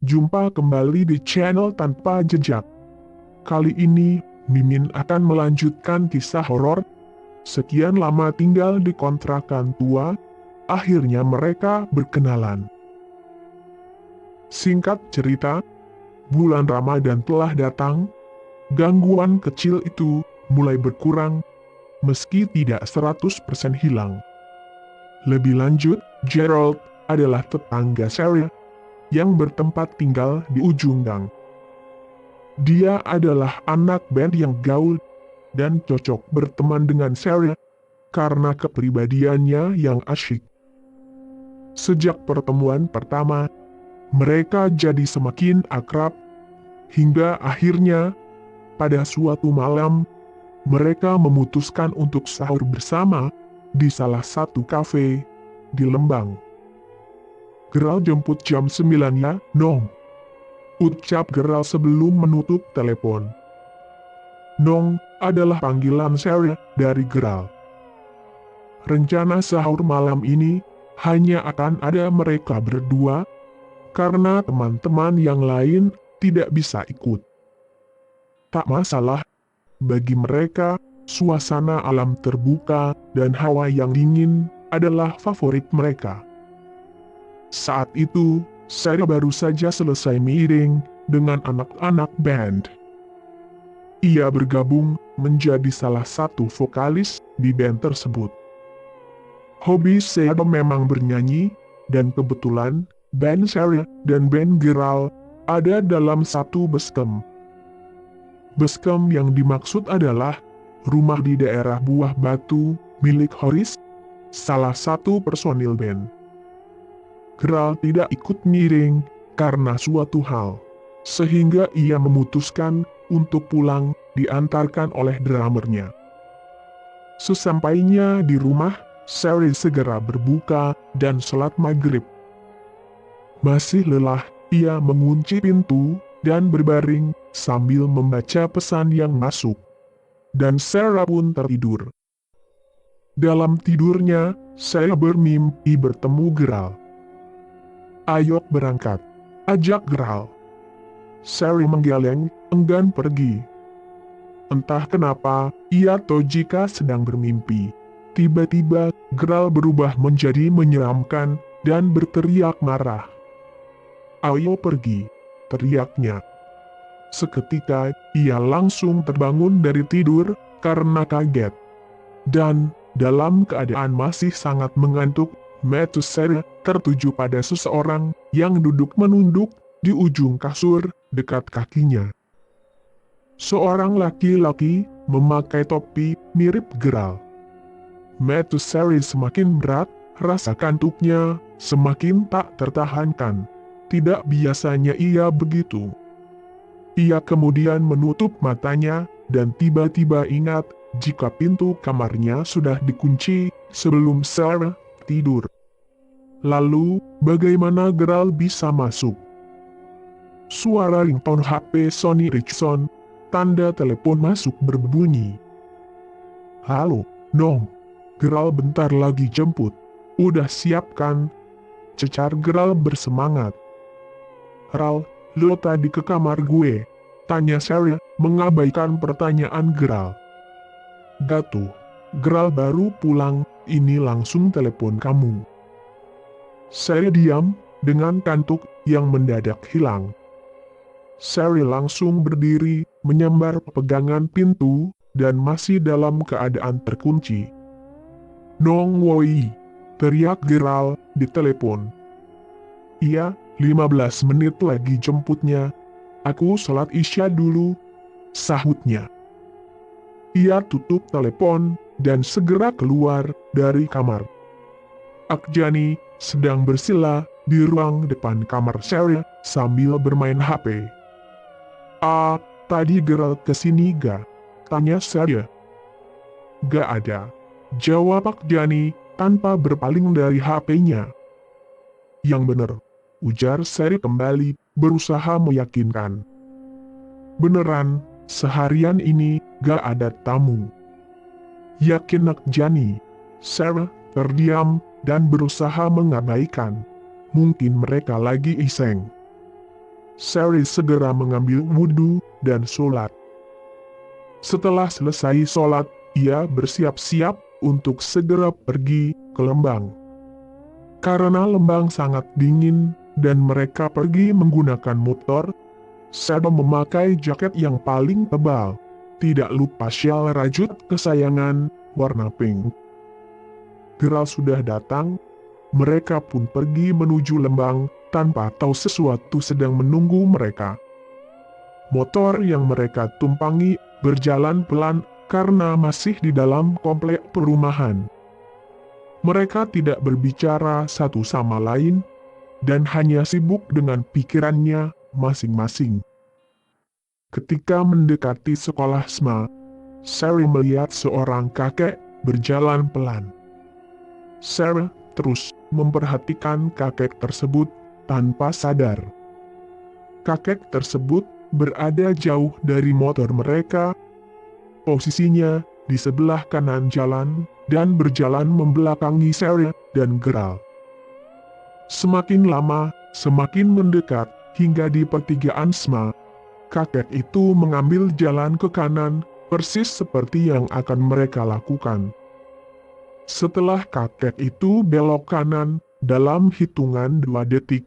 Jumpa kembali di channel Tanpa Jejak. Kali ini, Mimin akan melanjutkan kisah horor. Sekian lama tinggal di kontrakan tua, akhirnya mereka berkenalan. Singkat cerita, bulan Ramadan telah datang. Gangguan kecil itu mulai berkurang, meski tidak 100% hilang. Lebih lanjut, Gerald adalah tetangga Sarah yang bertempat tinggal di ujung gang. Dia adalah anak band yang gaul dan cocok berteman dengan Sarah karena kepribadiannya yang asyik. Sejak pertemuan pertama, mereka jadi semakin akrab, hingga akhirnya, pada suatu malam, mereka memutuskan untuk sahur bersama di salah satu kafe di Lembang. "Gerald jemput jam 9 ya, Nong," ucap Gerald sebelum menutup telepon. Nong adalah panggilan Sarah dari Gerald. Rencana sahur malam ini hanya akan ada mereka berdua, karena teman-teman yang lain tidak bisa ikut. Tak masalah, bagi mereka, suasana alam terbuka dan hawa yang dingin adalah favorit mereka. Saat itu, Sarah baru saja selesai meeting dengan anak-anak band. Ia bergabung menjadi salah satu vokalis di band tersebut. Hobi Sarah memang bernyanyi, dan kebetulan band Sarah dan band Gerald ada dalam satu basecamp. Basecamp yang dimaksud adalah rumah di daerah Buah Batu milik Horis, salah satu personil band. Gerald tidak ikut miring karena suatu hal, sehingga ia memutuskan untuk pulang diantarkan oleh drummernya. Sesampainya di rumah, Sarah segera berbuka dan sholat maghrib. Masih lelah, ia mengunci pintu dan berbaring sambil membaca pesan yang masuk. Dan Sarah pun tertidur. Dalam tidurnya, Sarah bermimpi bertemu Gerald. "Ayo berangkat," ajak Gerald. Sarah menggeleng, enggan pergi. Entah kenapa, ia tahu jika sedang bermimpi. Tiba-tiba, Gerald berubah menjadi menyeramkan dan berteriak marah. "Ayo pergi," teriaknya. Seketika, ia langsung terbangun dari tidur karena kaget. Dan, dalam keadaan masih sangat mengantuk, mata Sarah tertuju pada seseorang yang duduk menunduk di ujung kasur dekat kakinya. Seorang laki-laki memakai topi mirip Gerald. Mata Sarah semakin berat, rasa kantuknya semakin tak tertahankan. Tidak biasanya ia begitu. Ia kemudian menutup matanya, dan tiba-tiba ingat jika pintu kamarnya sudah dikunci sebelum Sarah tidur. Lalu, bagaimana Gerald bisa masuk? Suara ringtone HP Sony Ericsson, tanda telepon masuk berbunyi. "Halo, Nong. Gerald bentar lagi jemput. Udah siap kan?" cecar Gerald bersemangat. "Ral, lo tadi ke kamar gue?" tanya Sarah, mengabaikan pertanyaan Gerald. "Gatuh, Gerald baru pulang, ini langsung telepon kamu." Sarah diam, dengan kantuk yang mendadak hilang. Sarah langsung berdiri, menyambar pegangan pintu, dan masih dalam keadaan terkunci. "Nong woi!" teriak Gerald di telepon. "Iya, 15 menit lagi jemputnya. Aku sholat isya dulu," sahutnya. Ia tutup telepon dan segera keluar dari kamar. Akjani sedang bersila di ruang depan kamar Sarah sambil bermain HP. "Ah, tadi Gerald kesini ga?" tanya Sarah. "Gak ada," jawab Akjani tanpa berpaling dari HP-nya. "Yang bener," ujar Sarah kembali, berusaha meyakinkan. "Beneran, seharian ini gak ada tamu." "Yakin Akjani?" Sarah terdiam dan berusaha mengabaikan. Mungkin mereka lagi iseng. Sari segera mengambil wudhu dan sholat. Setelah selesai sholat, ia bersiap-siap untuk segera pergi ke Lembang. Karena Lembang sangat dingin dan mereka pergi menggunakan motor, Sari memakai jaket yang paling tebal. Tidak lupa syal rajut kesayangan warna pink. Geral sudah datang, mereka pun pergi menuju Lembang tanpa tahu sesuatu sedang menunggu mereka. Motor yang mereka tumpangi berjalan pelan karena masih di dalam komplek perumahan. Mereka tidak berbicara satu sama lain dan hanya sibuk dengan pikirannya masing-masing. Ketika mendekati sekolah SMA, Sari melihat seorang kakek berjalan pelan. Sari terus memperhatikan kakek tersebut tanpa sadar. Kakek tersebut berada jauh dari motor mereka. Posisinya di sebelah kanan jalan dan berjalan membelakangi Sari dan Geral. Semakin lama, semakin mendekat hingga di pertigaan SMA, kakek itu mengambil jalan ke kanan persis seperti yang akan mereka lakukan. Setelah kakek itu belok kanan dalam hitungan 2 detik,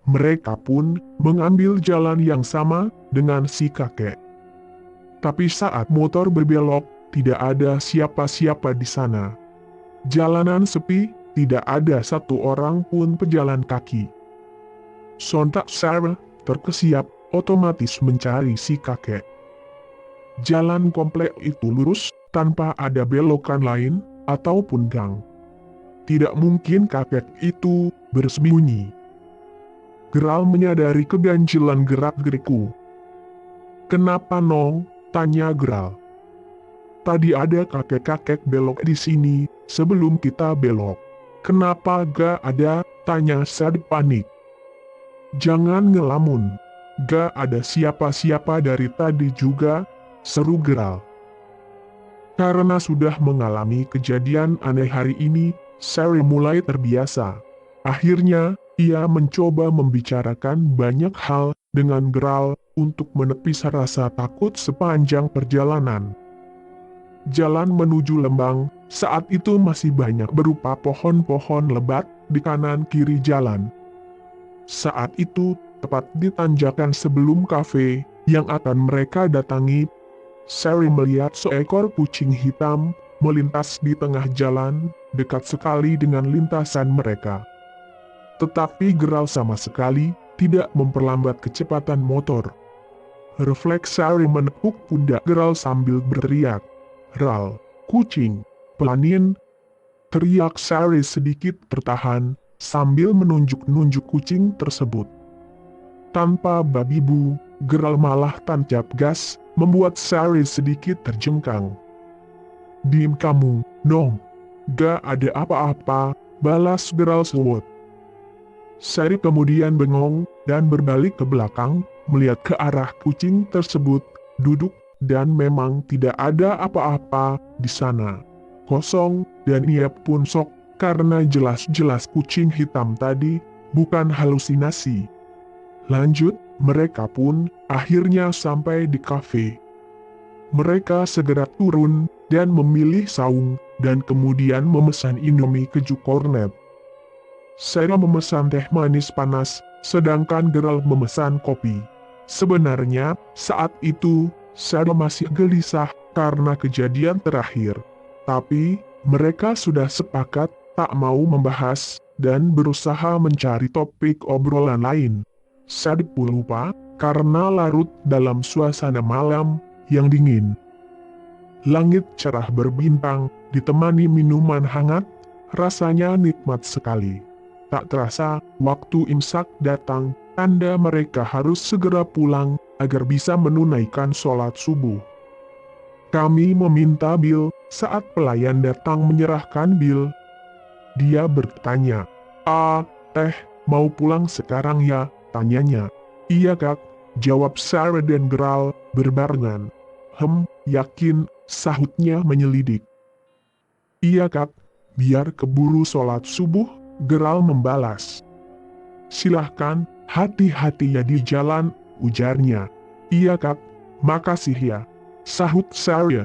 mereka pun mengambil jalan yang sama dengan si kakek. Tapi saat motor berbelok, tidak ada siapa-siapa di sana. Jalanan sepi, tidak ada satu orang pun pejalan kaki. Sontak Sari terkesiap, otomatis mencari si kakek. Jalan komplek itu lurus, tanpa ada belokan lain, ataupun gang. Tidak mungkin kakek itu bersembunyi. Geral menyadari keganjilan gerak-gerikku. "Kenapa Nong?" tanya Geral. "Tadi ada kakek-kakek belok di sini sebelum kita belok. Kenapa gak ada?" tanya Sari panik. "Jangan ngelamun. Gak ada siapa-siapa dari tadi juga," seru Geral. Karena sudah mengalami kejadian aneh hari ini, Sari mulai terbiasa. Akhirnya, ia mencoba membicarakan banyak hal dengan Geral untuk menepis rasa takut sepanjang perjalanan. Jalan menuju Lembang saat itu masih banyak berupa pohon-pohon lebat di kanan kiri jalan. Saat itu, tepat di tanjakan sebelum kafe yang akan mereka datangi, Sari melihat seekor kucing hitam melintas di tengah jalan, dekat sekali dengan lintasan mereka. Tetapi Geral sama sekali tidak memperlambat kecepatan motor. Refleks Sari menepuk pundak Geral sambil berteriak, "Ral, kucing, pelanin!" Teriak Sari sedikit tertahan, sambil menunjuk-nunjuk kucing tersebut. Tanpa babi bu, Geral malah tancap gas, membuat Sari sedikit terjengkang. "Diem kamu, Nong. Gak ada apa-apa," balas Geral sewot. Sari kemudian bengong dan berbalik ke belakang, melihat ke arah kucing tersebut, duduk, dan memang tidak ada apa-apa di sana. Kosong, dan ia pun shock, karena jelas-jelas kucing hitam tadi bukan halusinasi. Lanjut, mereka pun akhirnya sampai di kafe. Mereka segera turun dan memilih saung, dan kemudian memesan Indomie keju kornet. Saya memesan teh manis panas, sedangkan Geral memesan kopi. Sebenarnya, saat itu, saya masih gelisah karena kejadian terakhir. Tapi, mereka sudah sepakat tak mau membahas dan berusaha mencari topik obrolan lain. Saya pun lupa karena larut dalam suasana malam yang dingin. Langit cerah berbintang, ditemani minuman hangat, rasanya nikmat sekali. Tak terasa, waktu imsak datang, tanda mereka harus segera pulang agar bisa menunaikan sholat subuh. Kami meminta bil. Saat pelayan datang menyerahkan bil, dia bertanya, "Teh, mau pulang sekarang ya?" tanyanya. "Iya kak," jawab Sari dan Geral berbarengan. Yakin?" sahutnya menyelidik. "Iya kak, biar keburu sholat subuh," Geral membalas. "Silahkan," Hati-hati ya di jalan, ujarnya. Iya kak, makasih ya, sahut Sarah.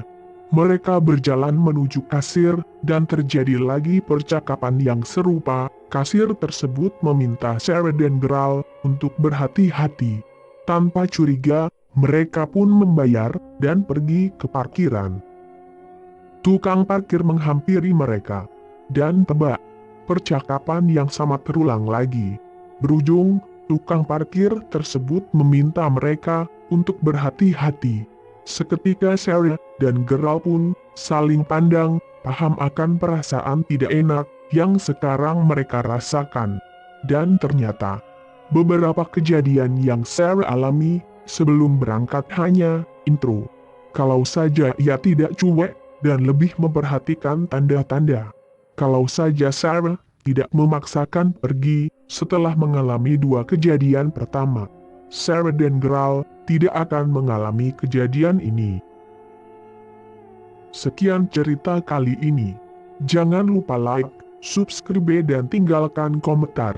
Mereka berjalan menuju kasir, dan terjadi lagi percakapan yang serupa. Kasir tersebut meminta Sarah dan Geralt untuk berhati-hati. Tanpa curiga, mereka pun membayar, dan pergi ke parkiran. Tukang parkir menghampiri mereka. Dan tebak, percakapan yang sama terulang lagi. Berujung, tukang parkir tersebut meminta mereka untuk berhati-hati. Seketika Sarah dan Geralt pun saling pandang, paham akan perasaan tidak enak yang sekarang mereka rasakan. Dan ternyata, beberapa kejadian yang Sarah alami sebelum berangkat hanya intro. Kalau saja ia tidak cuek dan lebih memperhatikan tanda-tanda. Kalau saja Sarah tidak memaksakan pergi setelah mengalami dua kejadian pertama, Sarah dan Geralt tidak akan mengalami kejadian ini. Sekian cerita kali ini. Jangan lupa like, subscribe dan tinggalkan komentar.